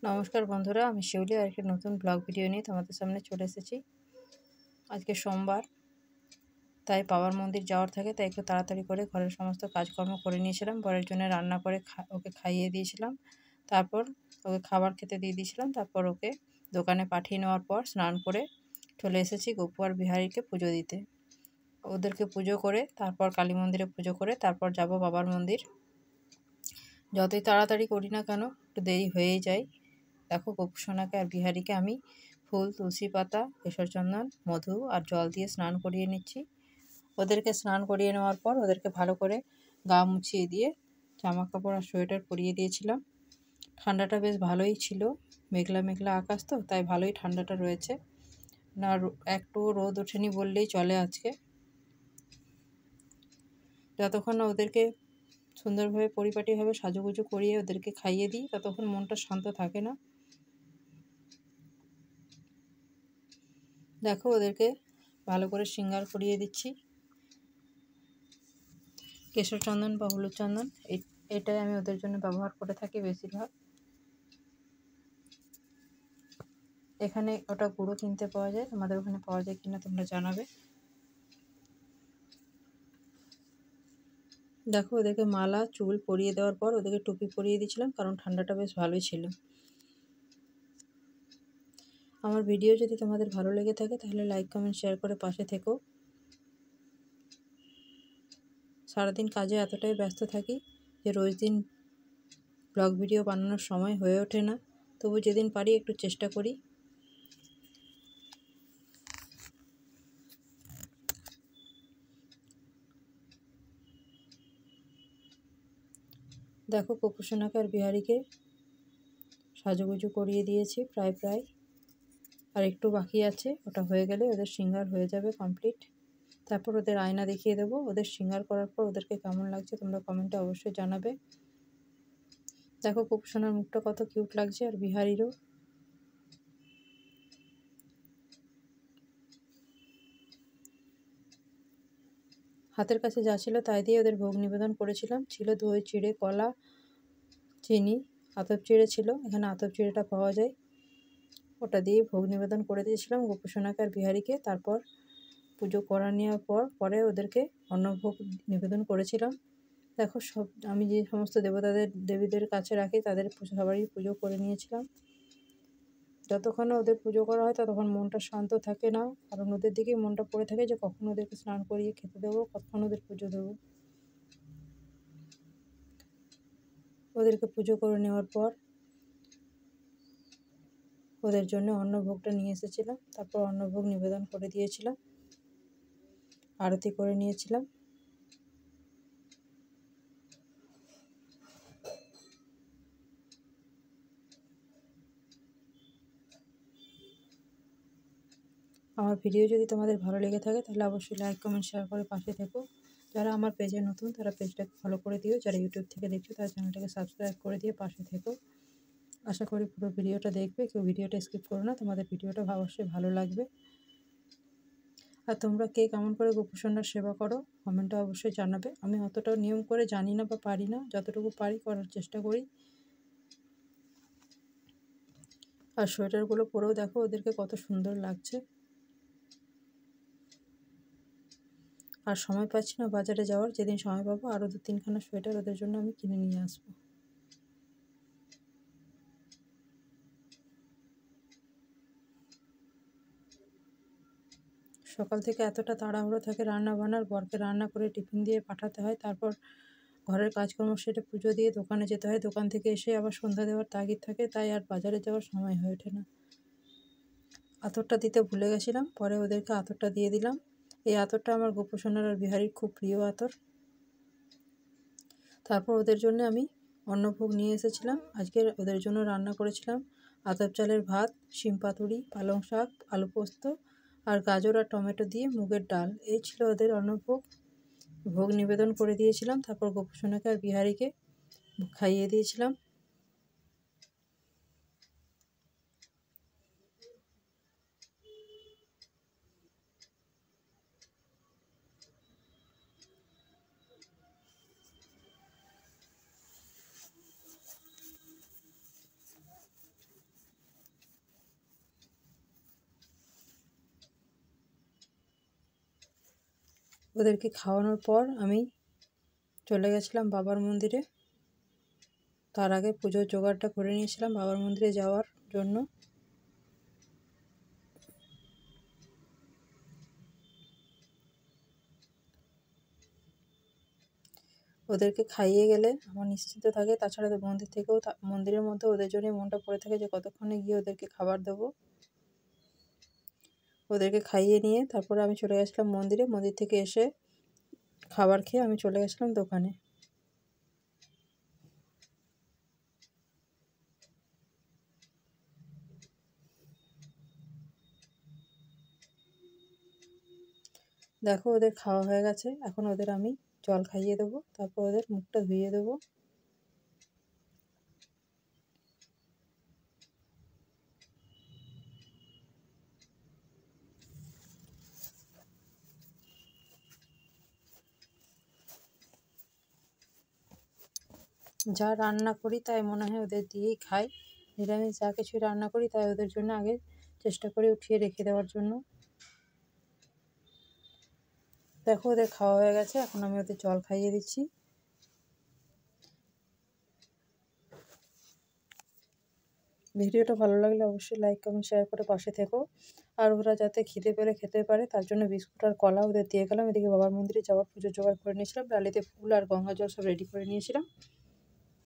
নমস্কার বন্ধুরা, আমি শিউলি আর একটা নতুন ব্লগ ভিডিও নিয়ে তোমাদের সামনে চলে এসেছি। আজকে সোমবার, তাই বাবার মন্দির যাওয়ার থাকে, তাই একটু তাড়াতাড়ি করে ঘরের সমস্ত কাজকর্ম করে নিয়েছিলাম। বরের জন্য রান্না করে ওকে খাইয়ে দিয়েছিলাম, তারপর ওকে খাবার খেতে দিয়ে দিয়েছিলাম। তারপর ওকে দোকানে পাঠিয়ে নেওয়ার পর স্নান করে চলে এসেছি গপু আর বিহারীকে পুজো দিতে। ওদেরকে পুজো করে তারপর কালী মন্দিরে পুজো করে তারপর যাব বাবার মন্দির। যতই তাড়াতাড়ি করি না কেন একটু দেরি হয়েই যায়। দেখো গপু সোনাকে আর বিহারীকে আমি ফুল, তুলসী পাতা, কেশর চন্দন, মধু আর জল দিয়ে স্নান করিয়ে নিচ্ছি। ওদেরকে স্নান করিয়ে নেওয়ার পর ওদেরকে ভালো করে গা মুছিয়ে দিয়ে জামা কাপড় আর সোয়েটার পরিয়ে দিয়েছিলাম। ঠান্ডাটা বেশ ভালোই ছিল, মেঘলা মেঘলা আকাশ তো, তাই ভালোই ঠান্ডাটা রয়েছে না, একটু রোদ ওঠেনি বললেই চলে আজকে। যতক্ষণ না ওদেরকে সুন্দরভাবে পরিপাটিভাবে সাজুগুজু করিয়ে ওদেরকে খাইয়ে দিই ততক্ষণ মনটা শান্ত থাকে না। দেখো ওদেরকে ভালো করে শৃঙ্গার করিয়ে দিচ্ছি। কেশর চন্দন বা হলুদ চন্দন এটাই আমি ওদের জন্য ব্যবহার করে থাকি বেশিরভাগ। এখানে ওটা গুঁড়ো কিনতে পাওয়া যায়, আমাদের ওখানে পাওয়া যায় কিনা তোমরা জানাবে। দেখো ওদেরকে মালা চুল পরিয়ে দেওয়ার পর ওদেরকে টুপি পরিয়ে দিয়েছিলাম, কারণ ঠান্ডাটা বেশ ভালোই ছিল। আমার ভিডিও যদি তোমাদের ভালো লেগে থাকে তাহলে লাইক, কমেন্ট, শেয়ার করে পাশে থেকো। সারাদিন কাজে এতটাই ব্যস্ত থাকি যে রোজ দিন ব্লগ ভিডিও বানানোর সময় হয়ে ওঠে না, তবু যেদিন পারি একটু চেষ্টা করি। দেখো গপু সোনাকে আর বিহারীকে সাজুগুজু করিয়ে দিয়েছি প্রায়, আর একটু বাকি আছে, ওটা হয়ে গেলে ওদের শৃঙ্গার হয়ে যাবে কমপ্লিট। তারপর ওদের আয়না দেখিয়ে দেবো। ওদের শৃঙ্গার করার পর ওদেরকে কেমন লাগছে তোমরা কমেন্টে অবশ্যই জানাবে। দেখো গপু সোনার মুখটা কত কিউট লাগছে, আর বিহারীরও। হাতের কাছে যা ছিল তাই দিয়ে ওদের ভোগ নিবেদন করেছিলাম। ছিল দই, চিড়ে, কলা, চিনি, আতপ চিড়ে ছিল, এখানে আতপ চিড়েটা পাওয়া যায়, ওটা দিয়ে ভোগ নিবেদন করে দিয়েছিলাম গপু সোনাকে আর বিহারীকে। তারপর পুজো করা নেওয়ার পরে ওদেরকে অন্নভোগ নিবেদন করেছিলাম। দেখো সব আমি যে সমস্ত দেবীদের কাছে রাখি তাদের সবারই পুজো করে নিয়েছিলাম। যতক্ষণ ওদের পুজো করা হয় ততক্ষণ মনটা শান্ত থাকে না, কারণ ওদের দিকেই মনটা পড়ে থাকে যে কখন ওদেরকে স্নান করিয়ে খেতে দেবো, কখন ওদের পুজো দেবো। ওদেরকে পুজো করে নেওয়ার পর ওদের জন্য অন্নভোগটা নিয়ে এসেছিলাম, তারপর অন্নভোগ নিবেদন করে দিয়েছিলাম, আরতি করে নিয়েছিলাম। আমার ভিডিও যদি তোমাদের ভালো লেগে থাকে তাহলে অবশ্যই লাইক, কমেন্ট, শেয়ার করে পাশে থেকো। যারা আমার পেজে নতুন তারা পেজটাকে ফলো করে দিও, যারা ইউটিউব থেকে দেখছো তারা চ্যানেলটাকে সাবস্ক্রাইব করে দিয়ে পাশে থেকো। আশা করি পুরো ভিডিওটা দেখবে, কেউ ভিডিওটা স্কিপ করো না, তোমাদের ভিডিওটা অবশ্যই ভালো লাগবে। আর তোমরা কে কেমন করে গপু সোনার সেবা করো কমেন্টে অবশ্যই জানাবে। আমি অতটা নিয়ম করে জানি না বা পারি না, যতটুকু পারি করার চেষ্টা করি। আর সোয়েটারগুলো পরেও দেখো ওদেরকে কত সুন্দর লাগছে। আর সময় পাচ্ছি না বাজারে যাওয়ার, যেদিন সময় পাবো আরও 2-3খানা সোয়েটার ওদের জন্য আমি কিনে নিয়ে আসবো। সকাল থেকে এতটা তাড়াহুড়ো থাকে রান্না বান্নার, বরকে রান্না করে টিফিন দিয়ে পাঠাতে হয়, তারপর ঘরের কাজকর্ম সেরে পুজো দিয়ে দোকানে যেতে হয়, দোকান থেকে এসে আবার সন্ধ্যা দেওয়ার তাগিদ থাকে, তাই আর বাজারে যাওয়ার সময় হয়ে ওঠে না। আতরটা দিতে ভুলে গেছিলাম, পরে ওদেরকে আতরটা দিয়ে দিলাম। এই আতরটা আমার গপু সোনার আর বিহারীর খুব প্রিয় আতর। তারপর ওদের জন্য আমি অন্নভোগ নিয়ে এসেছিলাম। আজকে ওদের জন্য রান্না করেছিলাম আতপ চালের ভাত, শিম পাতুরি, পালং শাক, আলু পোস্ত আর গাজর আর টমেটো দিয়ে মুগের ডাল। এই ছিল ওদের অন্নভোগ। ভোগ নিবেদন করে দিয়েছিলাম, তারপর গপু সোনাকে আর বিহারীকে খাইয়ে দিয়েছিলাম। ওদেরকে খাওয়ানোর পর আমি চলে গেছিলাম বাবার মন্দিরে। তার আগে পুজোর জোগাড়টা করে নিয়েছিলাম বাবার মন্দিরে যাওয়ার জন্য। ওদেরকে খাইয়ে গেলে আমার নিশ্চিন্ত থাকে, তাছাড়া তো মন্দির থেকেও মন্দিরের মধ্যে ওদের জন্যই মনটা পড়ে থাকে যে কতক্ষণে গিয়ে ওদেরকে খাবার দেবো। ওদেরকে খাইয়ে নিয়ে তারপরে আমি চলে গেছিলাম মন্দিরে। মন্দির থেকে এসে খাবার খেয়ে আমি চলে গেছিলাম দোকানে। দেখো ওদের খাওয়া হয়ে গেছে, এখন ওদের আমি জল খাইয়ে দেবো, তারপর ওদের মুখটা ধুইয়ে দেবো। যা রান্না করি তাই মনে হয় ওদের দিয়েই খাই। নিরামিষ যা কিছুই রান্না করি তাই ওদের জন্য আগে চেষ্টা করি উঠিয়ে রেখে দেওয়ার জন্য। দেখো ওদের খাওয়া হয়ে গেছে, এখন আমি ওদের জল খাইয়ে দিচ্ছি। ভিডিওটা ভালো লাগলে অবশ্যই লাইক কমেন্ট শেয়ার করে পাশে থেকো। আর ওরা যাতে খিদে পেলে খেতে পারে তার জন্য বিস্কুট আর কলা ওদের দিয়ে গেলাম। এদিকে বাবার মন্দিরে যাওয়ার পুজোর জোগাড় করে নিয়েছিলাম, ডালিতে ফুল আর গঙ্গা জল সব রেডি করে নিয়েছিলাম।